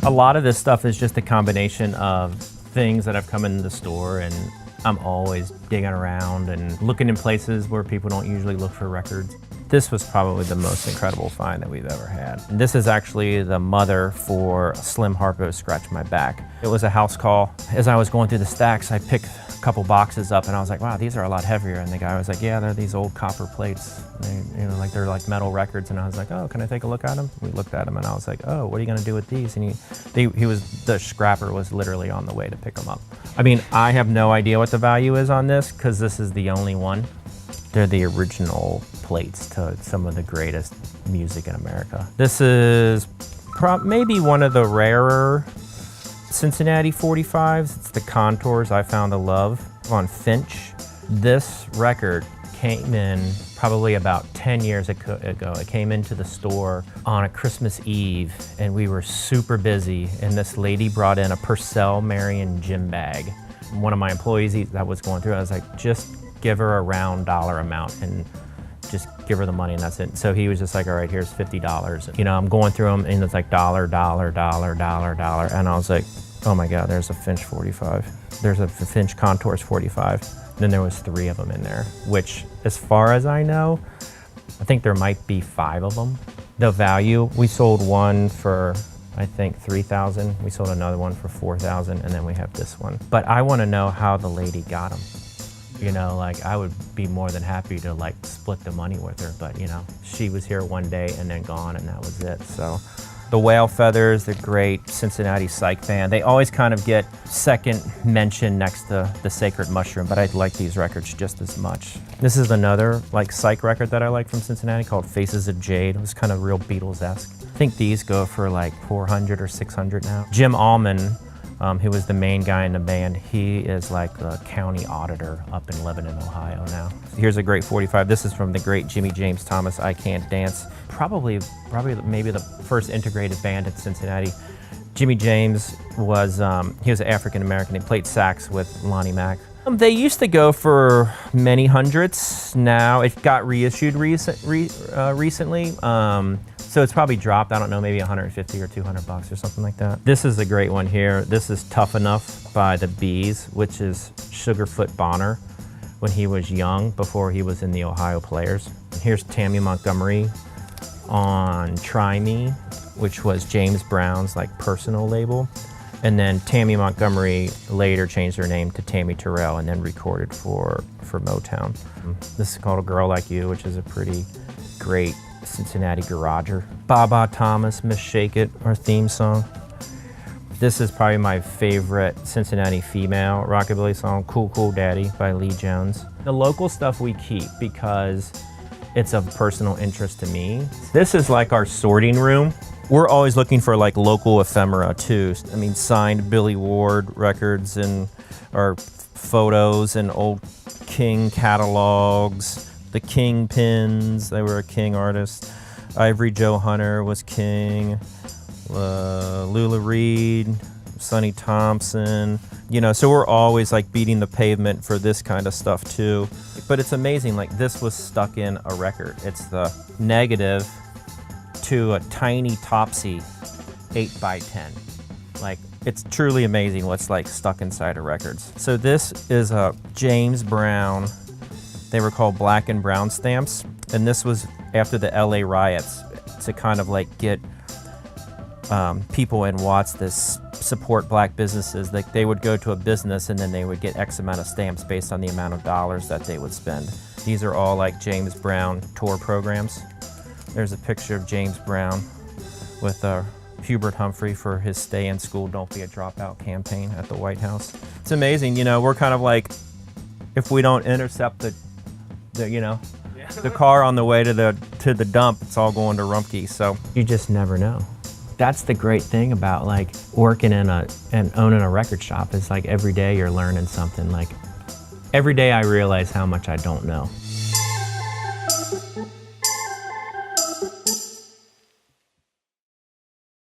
A lot of this stuff is just a combination of things that have come in the store, and I'm always digging around and looking in places where people don't usually look for records. This was probably the most incredible find that we've ever had. And this is actually the mother for Slim Harpo Scratch My Back. It was a house call. As I was going through the stacks, I picked a couple boxes up and I was like, wow, these are a lot heavier. And the guy was like, yeah, they're these old copper plates. They're like metal records. And I was like, oh, can I take a look at them? We looked at them and I was like, oh, what are you gonna do with these? And the scrapper was literally on the way to pick them up. I mean, I have no idea what the value is on this because this is the only one. They're the original plates to some of the greatest music in America. This is maybe one of the rarer Cincinnati 45s. It's the Contours I Found a Love on Finch. This record came in probably about 10 years ago. It came into the store on a Christmas Eve and we were super busy and this lady brought in a Purcell Marion gym bag. One of my employees that was going through, I was like, just give her a round dollar amount and just give her the money and that's it. So he was just like, all right, here's $50. You know, I'm going through them and it's like dollar, dollar, dollar, dollar, dollar. And I was like, oh my God, there's a Finch 45. There's a Finch Contours 45. Then there was 3 of them in there, which as far as I know, I think there might be 5 of them. The value, we sold one for, I think, $3,000. We sold another one for $4,000 and then we have this one. But I wanna know how the lady got them. You know, like I would be more than happy to like split the money with her, but you know, she was here one day and then gone and that was it. So the Whale Feathers, the great Cincinnati psych band, they always kind of get second mention next to the Sacred Mushroom, but I like these records just as much. This is another like psych record that I like from Cincinnati called Faces of Jade. It was kind of real Beatles-esque. I think these go for like 400 or 600 now. Jim Allman, who was the main guy in the band, he is like the county auditor up in Lebanon, Ohio now. Here's a great 45. This is from the great Jimmy James Thomas, I Can't Dance. Probably maybe the first integrated band in Cincinnati. Jimmy James was, he was African-American. He played sax with Lonnie Mack. They used to go for many hundreds. Now it got reissued recently. So it's probably dropped, I don't know, maybe 150 or 200 bucks or something like that. This is a great one here. This is Tough Enough by the Bees, which is Sugarfoot Bonner when he was young, before he was in the Ohio Players. And here's Tammy Montgomery on Try Me, which was James Brown's like personal label. And then Tammy Montgomery later changed her name to Tammy Terrell and then recorded for Motown. This is called A Girl Like You, which is a pretty great Cincinnati garager. Baba Thomas, Miss Shake It, our theme song. This is probably my favorite Cincinnati female rockabilly song, Cool Cool Daddy by Lee Jones. The local stuff we keep because it's of personal interest to me. This is like our sorting room. We're always looking for like local ephemera too. I mean, signed Billy Ward records and our photos and old King catalogs. The King pins, they were a King artist. Ivory Joe Hunter was King. Lula Reed, Sonny Thompson. You know, so we're always like beating the pavement for this kind of stuff too. But it's amazing, like this was stuck in a record. It's the negative to a tiny Topsy 8x10. Like, it's truly amazing what's like stuck inside of records. So this is a James Brown. They were called black and brown stamps, and this was after the LA riots to kind of like get people in Watts to support black businesses. Like they would go to a business and then they would get X amount of stamps based on the amount of dollars that they would spend. These are all like James Brown tour programs. There's a picture of James Brown with Hubert Humphrey for his Stay in School, Don't Be a Dropout campaign at the White House. It's amazing, you know, we're kind of like, if we don't intercept the car on the way to the dump, it's all going to Rumpke, so you just never know. That's the great thing about like working in and owning a record shop is like every day you're learning something. Like every day I realize how much I don't know.